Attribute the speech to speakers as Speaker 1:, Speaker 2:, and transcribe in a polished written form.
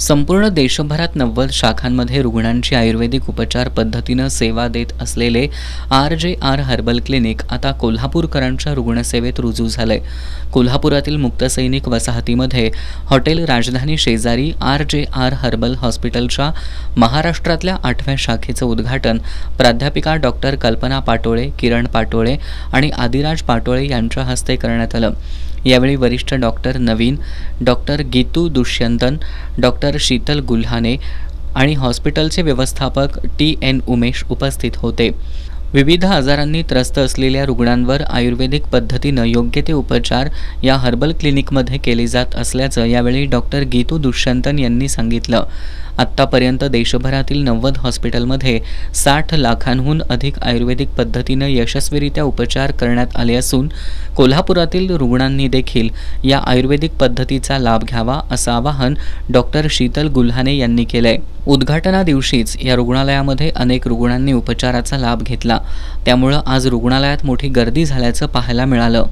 Speaker 1: संपूर्ण देशभरात 90 शाखांमध्ये रुग्णांची आयुर्वेदिक उपचार पद्धतीनं सेवा देत असलेले आर हर्बल क्लिनिक आता कोल्हापूरकरांच्या रुग्णसेवेत रुजू झालंय. कोल्हापुरातील मुक्तसैनिक वसाहतीमध्ये हॉटेल राजधानी शेजारी आर हर्बल हॉस्पिटलच्या महाराष्ट्रातल्या 8व्या शाखेचं उद्घाटन प्राध्यापिका डॉक्टर कल्पना पाटोळे, किरण पाटोळे आणि आदिराज पाटोळे यांच्या हस्ते करण्यात आलं. यावेळी वरिष्ठ डॉक्टर नवीन, डॉक्टर गीतू दुष्यंतन, डॉक्टर शीतल गुल्हाने आणि हॉस्पिटलचे व्यवस्थापक TN उमेश उपस्थित होते. विविध आजारांनी त्रस्त असलेल्या रुग्णांवर आयुर्वेदिक पद्धतीनं योग्य ते उपचार या हर्बल क्लिनिकमध्ये केले जात असल्याचं यावेळी डॉक्टर गीतू दुष्यंतन यांनी सांगितलं. आत्तापर्यंत देशभरातील 90 हॉस्पिटलमध्ये 60 लाखांहून अधिक आयुर्वेदिक पद्धतीनं यशस्वीरित्या उपचार करण्यात आले असून कोल्हापुरातील रुग्णांनी देखील या आयुर्वेदिक पद्धतीचा लाभ घ्यावा असं आवाहन डॉक्टर शीतल गुल्हाने यांनी केलंय. उद्घाटनादिवशीच या रुग्णालयामध्ये अनेक रुग्णांनी उपचाराचा लाभ घेतला. त्यामुळं आज रुग्णालयात मोठी गर्दी झाल्याचं पाहायला मिळालं.